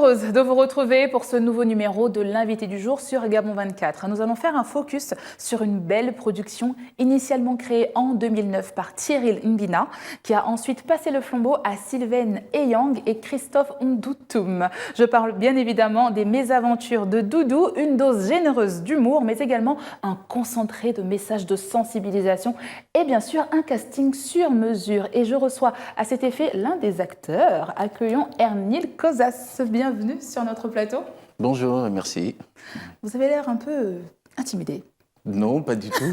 heureuse de vous retrouver pour ce nouveau numéro de l'invité du jour sur Gabon 24. Nous allons faire un focus sur une belle production initialement créée en 2009 par Thierry Mbina, qui a ensuite passé le flambeau à Sylvain Eyang et Christophe Ndoutoum. Je parle bien évidemment des Mésaventures de Doudou, une dose généreuse d'humour, mais également un concentré de messages de sensibilisation et bien sûr un casting sur mesure. Et je reçois à cet effet l'un des acteurs. Accueillons Ernil Kozas. Bienvenue sur notre plateau. Bonjour, merci. Vous avez l'air un peu intimidé. Non, pas du tout.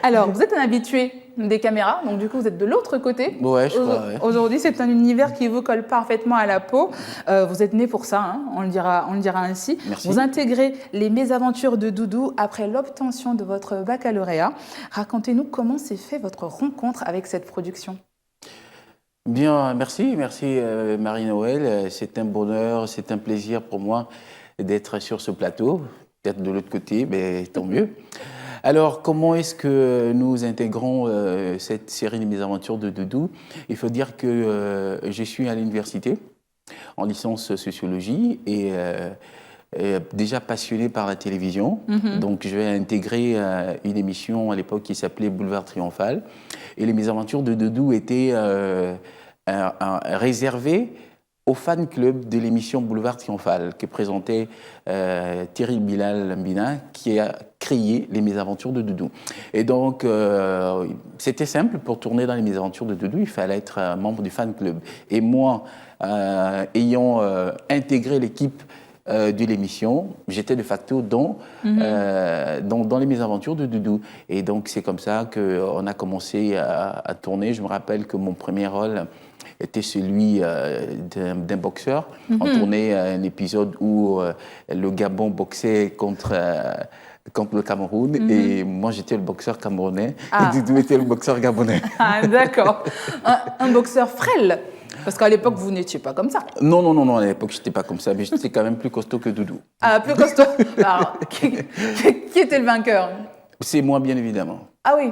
Alors, vous êtes un habitué des caméras, donc du coup, vous êtes de l'autre côté. Ouais, je crois. Ouais. Aujourd'hui, c'est un univers qui vous colle parfaitement à la peau. Vous êtes né pour ça, hein, on le dira ainsi. Merci. Vous intégrez les Mésaventures de Doudou après l'obtention de votre baccalauréat. Racontez-nous comment s'est fait votre rencontre avec cette production. Bien, merci Marie-Noël. C'est un bonheur, c'est un plaisir pour moi d'être sur ce plateau. Peut-être de l'autre côté, mais tant mieux. Alors, comment est-ce que nous intégrons cette série des Mésaventures de Doudou? Il faut dire que je suis à l'université en licence sociologie et déjà passionné par la télévision. Donc, je vais intégrer une émission à l'époque qui s'appelait Boulevard Triomphal. Et les Mésaventures de Doudou étaient réservées au fan club de l'émission Boulevard Triomphal que présentait Thierry Mbina, qui a créé les Mésaventures de Doudou. Et donc, c'était simple, pour tourner dans les Mésaventures de Doudou, il fallait être membre du fan club. Et moi, ayant intégré l'équipe de l'émission, j'étais de facto dans les Mésaventures de Doudou. Et donc, c'est comme ça qu'on a commencé à tourner. Je me rappelle que mon premier rôle était celui d'un boxeur. On tournait un épisode où le Gabon boxait contre le Cameroun et moi j'étais le boxeur camerounais et Doudou était le boxeur gabonais. Ah, d'accord. Un boxeur frêle. Parce qu'à l'époque, vous n'étiez pas comme ça. Non, à l'époque, je n'étais pas comme ça, mais j'étais quand même plus costaud que Doudou. Ah, plus costaud. Alors, qui était le vainqueur? C'est moi, bien évidemment. Ah oui,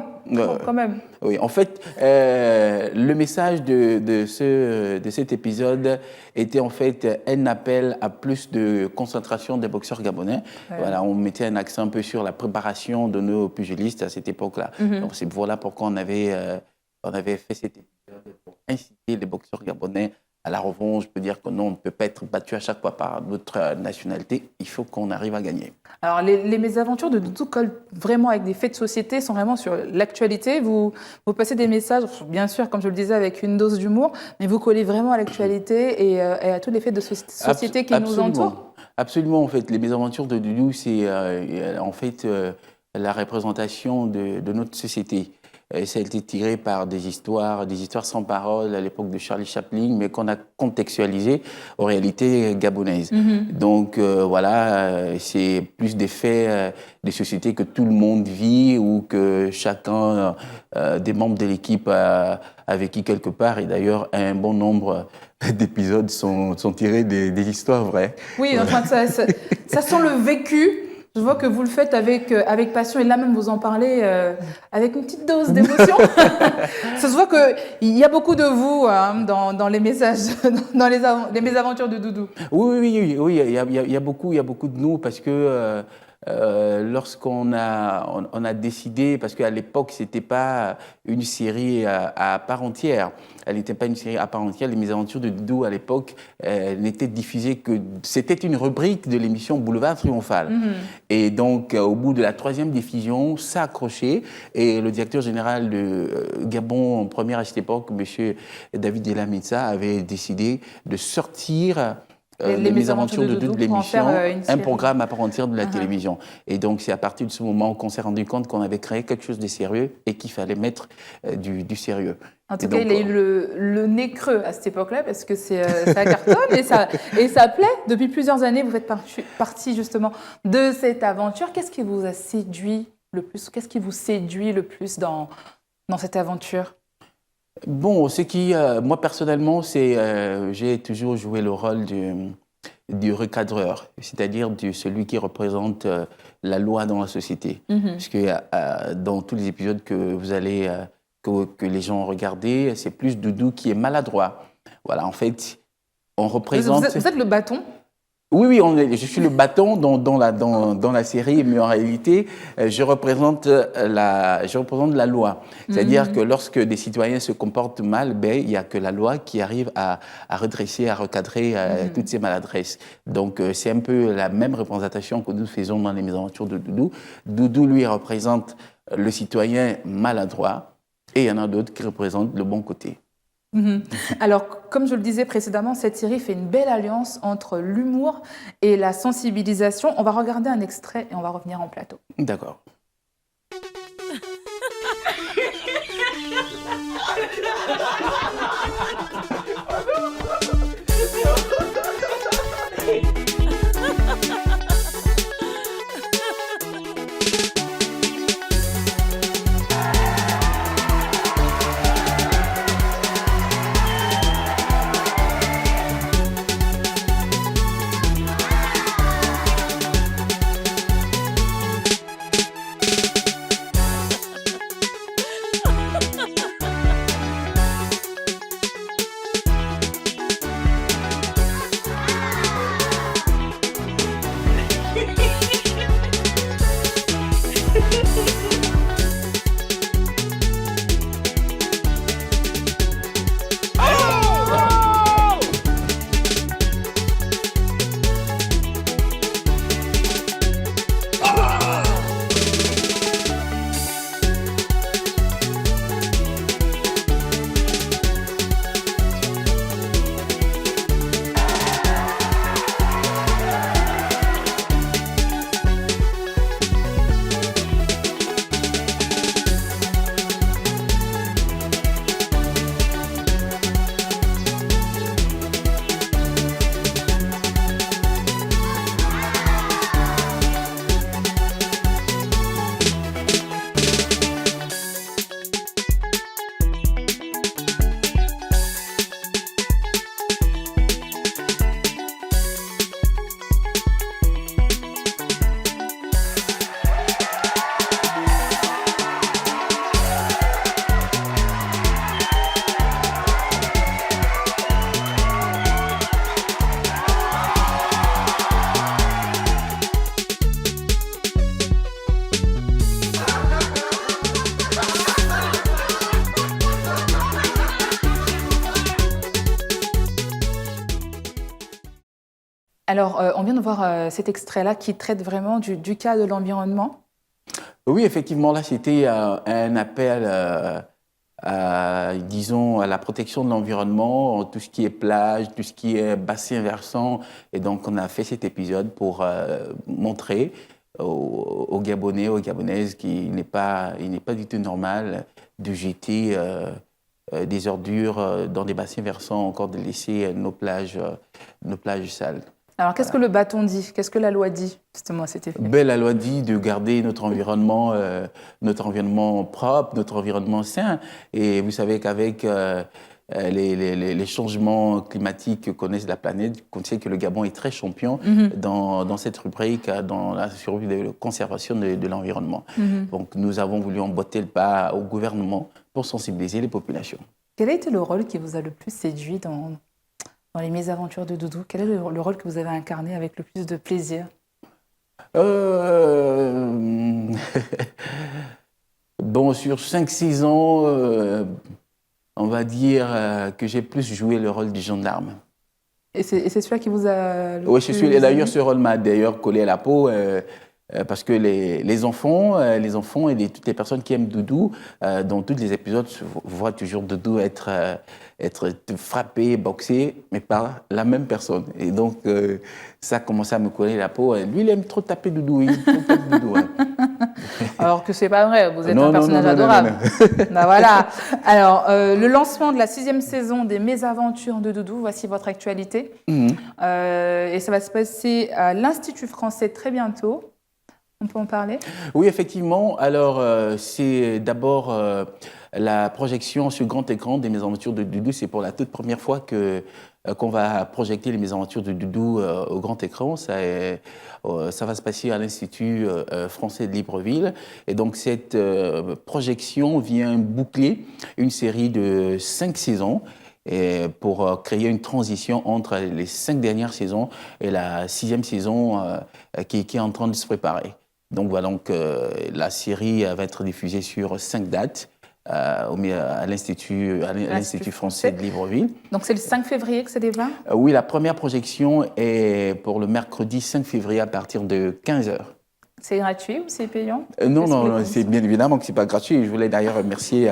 quand même. Oui, en fait, le message de cet épisode était en fait un appel à plus de concentration des boxeurs gabonais. Ouais. Voilà, on mettait un accent un peu sur la préparation de nos pugilistes à cette époque-là. Donc c'est voilà pourquoi on avait fait cet épisode pour inciter les boxeurs gabonais à la revanche. Je peux dire que non, on ne peut pas être battu à chaque fois par d'autres nationalités. Il faut qu'on arrive à gagner. Alors, les Mésaventures de Doudou collent vraiment avec des faits de société, sont vraiment sur l'actualité. Vous passez des messages, bien sûr, comme je le disais, avec une dose d'humour, mais vous collez vraiment à l'actualité et à tous les faits de société qui nous entourent. Absolument, en fait. Les Mésaventures de Doudou, c'est en fait la représentation de notre société. Ça a été tiré par des histoires sans parole à l'époque de Charlie Chaplin, mais qu'on a contextualisé aux réalités gabonaises. Donc voilà, c'est plus des faits des sociétés que tout le monde vit ou que chacun des membres de l'équipe a vécu quelque part. Et d'ailleurs, un bon nombre d'épisodes sont tirés des histoires vraies. Oui, enfin, ça sent le vécu. Je vois que vous le faites avec passion et là même vous en parlez avec une petite dose d'émotion. Ça se voit qu'il y a beaucoup de vous dans les messages, dans les Mésaventures de Doudou. Oui, il y a beaucoup de nous parce que lorsqu'on a décidé, parce qu'à l'époque, ce n'était pas une série à part entière. Elle n'était pas une série à part entière. Les Mésaventures de Doudou, à l'époque, n'étaient diffusées que... C'était une rubrique de l'émission Boulevard Triomphal. Et donc, au bout de la 3e diffusion, ça a accroché. Et le directeur général de Gabon, en première à cette époque, M. David Delamitsa, avait décidé de sortir... les Mésaventures de Doudou de l'émission, un programme à part entière de la télévision. Et donc, c'est à partir de ce moment qu'on s'est rendu compte qu'on avait créé quelque chose de sérieux et qu'il fallait mettre du sérieux. En tout cas, il a eu le nez creux à cette époque-là parce que ça cartonne et ça plaît. Depuis plusieurs années, vous faites partie justement de cette aventure. Qu'est-ce qui vous a séduit le plus? Qu'est-ce qui vous séduit le plus dans cette aventure? Bon, moi personnellement, j'ai toujours joué le rôle du recadreur, c'est-à-dire de celui qui représente la loi dans la société. Parce que dans tous les épisodes que vous allez, que les gens ont regardés, c'est plus Doudou qui est maladroit. Voilà, en fait, on représente... Vous êtes le bâton? Oui, je suis le bâton dans la série, mais en réalité, je représente la loi. C'est-à-dire que lorsque des citoyens se comportent mal, ben, il n'y a que la loi qui arrive à redresser, à recadrer toutes ces maladresses. Donc, c'est un peu la même représentation que nous faisons dans les mésaventures de Doudou. Doudou, lui, représente le citoyen maladroit, et il y en a d'autres qui représentent le bon côté. Alors, comme je le disais précédemment, cette série fait une belle alliance entre l'humour et la sensibilisation. On va regarder un extrait et on va revenir en plateau. D'accord. Alors, on vient de voir cet extrait-là qui traite vraiment du cas de l'environnement. Oui, effectivement, là, c'était un appel disons, à la protection de l'environnement, tout ce qui est plage, tout ce qui est bassin versant. Et donc, on a fait cet épisode pour montrer aux Gabonais, aux Gabonaises qu'il n'est pas du tout normal de jeter des ordures dans des bassins versants, encore de laisser nos plages sales. Alors, qu'est-ce que le bâton dit? Qu'est-ce que la loi dit, justement, à cet effet? Ben, la loi dit de garder notre environnement propre, notre environnement sain. Et vous savez qu'avec les changements climatiques que connaissent la planète, on sait que le Gabon est très champion dans cette rubrique, dans la survie de la conservation de l'environnement. Donc, nous avons voulu emboîter le pas au gouvernement pour sensibiliser les populations. Quel a été le rôle qui vous a le plus séduit dans les mésaventures de Doudou? Quel est le rôle que vous avez incarné avec le plus de plaisir? Bon, sur 5-6 ans, on va dire que j'ai plus joué le rôle du gendarme. Et c'est celui-là qui vous a le Oui, plus et d'ailleurs, ce rôle m'a d'ailleurs collé à la peau. Parce que les enfants et toutes les personnes qui aiment Doudou, dans tous les épisodes, voient toujours Doudou être frappé, boxé, mais par la même personne. Et donc, ça a commencé à me coller la peau. Lui, il aime trop taper Doudou. Il aime trop taper Doudou. Alors que c'est pas vrai, vous êtes un personnage adorable. Ben voilà. Alors, le lancement de la 6e saison des Mésaventures de Doudou, voici votre actualité. Et ça va se passer à l'Institut français très bientôt. On peut en parler? Oui, effectivement. Alors, c'est d'abord la projection sur grand écran des Mésaventures de Doudou. C'est pour la toute première fois qu'on va projeter les Mésaventures de Doudou au grand écran. Ça va se passer à l'Institut français de Libreville. Et donc, cette projection vient boucler une série de 5 saisons et pour créer une transition entre les 5 dernières saisons et la 6e saison qui est en train de se préparer. Donc voilà, la série va être diffusée sur 5 dates. À l'Institut français de Libreville. Donc c'est le 5 février que ça démarre? Oui, la première projection est pour le mercredi 5 février à partir de 15h. C'est gratuit ou c'est payant? Non, c'est bien évidemment que ce n'est pas gratuit. Je voulais d'ailleurs remercier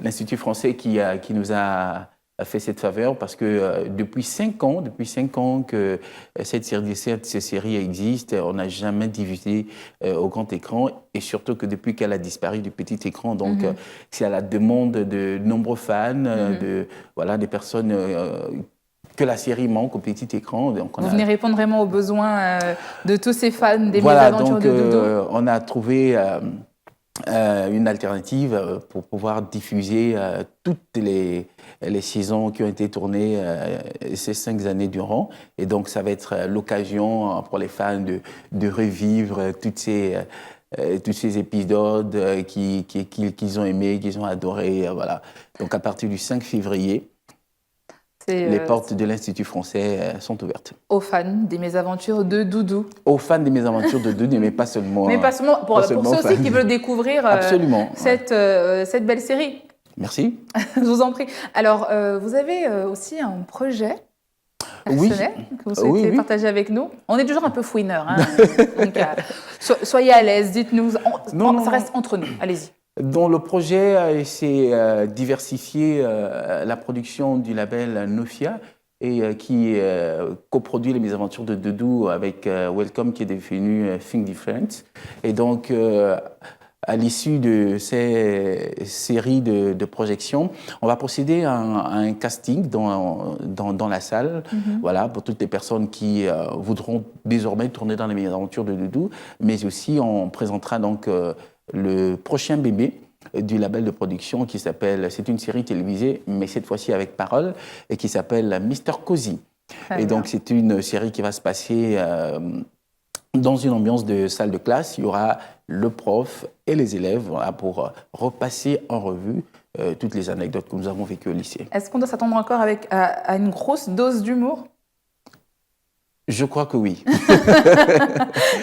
l'Institut français qui nous a fait cette faveur parce que depuis 5 ans que cette série existe, on n'a jamais diffusé au grand écran et surtout que depuis qu'elle a disparu du petit écran, donc c'est à la demande de nombreux fans, des personnes que la série manque au petit écran. Donc Vous venez répondre vraiment aux besoins de tous ces fans des mésaventures de Doudou. On a trouvé une alternative pour pouvoir diffuser toutes les saisons qui ont été tournées ces 5 années durant. Et donc, ça va être l'occasion pour les fans de revivre tous ces épisodes qu'ils ont aimés, qu'ils ont adorés. Voilà. Donc, à partir du 5 février, les portes de l'Institut français sont ouvertes. Aux fans des mésaventures de Doudou. Aux fans des mésaventures de Doudou, mais pas seulement. Mais pas seulement, pour ceux aussi qui veulent découvrir cette belle série. Merci. Je vous en prie. Alors, vous avez aussi un projet personnel que vous souhaitez partager avec nous. On est toujours un peu fouineurs. Hein. Donc, soyez à l'aise, dites-nous. Ça reste entre nous. Allez-y. Dont le projet, c'est diversifier la production du label Nofia et qui coproduit les mésaventures de Doudou avec Welcome qui est devenu Think Different. Et donc, à l'issue de ces séries de projections, on va procéder à un casting dans la salle, voilà, pour toutes les personnes qui voudront désormais tourner dans les mésaventures de Doudou, mais aussi on présentera donc le prochain bébé du label de production qui s'appelle, c'est une série télévisée, mais cette fois-ci avec parole, et qui s'appelle Mister Cozy. Et donc c'est une série qui va se passer dans une ambiance de salle de classe. Il y aura le prof et les élèves pour repasser en revue toutes les anecdotes que nous avons vécues au lycée. Est-ce qu'on doit s'attendre encore à une grosse dose d'humour ? Je crois que oui.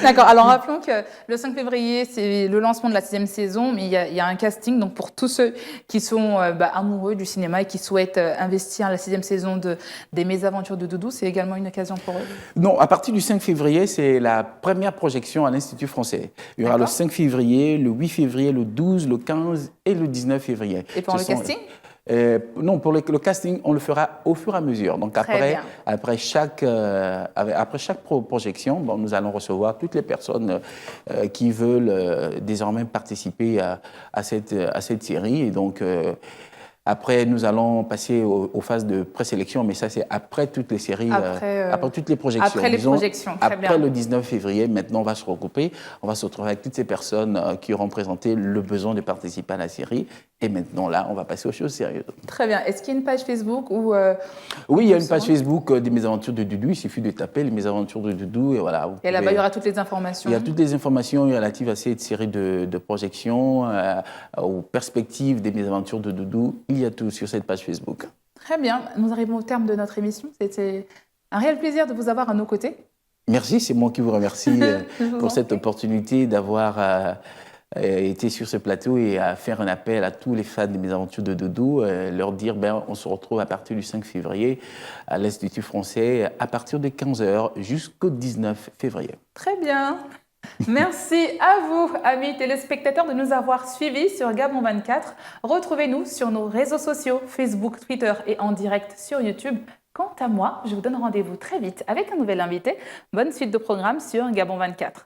D'accord. Alors, rappelons que le 5 février, c'est le lancement de la 6e saison, mais il y a un casting. Donc, pour tous ceux qui sont amoureux du cinéma et qui souhaitent investir la 6e saison des Mésaventures de Doudou, c'est également une occasion pour eux? Non, à partir du 5 février, c'est la première projection à l'Institut français. Il y aura le 5 février, le 8 février, le 12, le 15 et le 19 février. Et pour le casting ? Non, pour le casting, on le fera au fur et à mesure. Donc après chaque projection, nous allons recevoir toutes les personnes qui veulent désormais participer à cette série. Et donc après, nous allons passer aux phases de présélection, mais ça, c'est après toutes les séries, après toutes les projections. Après les projections, très bien. Après le 19 février, maintenant, on va se regrouper. On va se retrouver avec toutes ces personnes qui auront présenté le besoin de participer à la série. Et maintenant, là, on va passer aux choses sérieuses. Très bien. Est-ce qu'il y a une page Facebook ou Oui, il y a une page Facebook des Mésaventures de Doudou. Il suffit de taper les Mésaventures de Doudou et voilà. Et là-bas, il y aura toutes les informations. Il y a toutes les informations relatives à cette série de projections, aux perspectives des Mésaventures de Doudou. Il y a tout sur cette page Facebook. Très bien. Nous arrivons au terme de notre émission. C'était un réel plaisir de vous avoir à nos côtés. Merci, c'est moi qui vous remercie pour cette opportunité d'avoir été sur ce plateau et à faire un appel à tous les fans des Mésaventures de Doudou, leur dire on se retrouve à partir du 5 février à l'Institut français à partir de 15h jusqu'au 19 février. Très bien. Merci à vous, amis téléspectateurs, de nous avoir suivis sur Gabon 24. Retrouvez-nous sur nos réseaux sociaux, Facebook, Twitter et en direct sur YouTube. Quant à moi, je vous donne rendez-vous très vite avec un nouvel invité. Bonne suite de programme sur Gabon 24.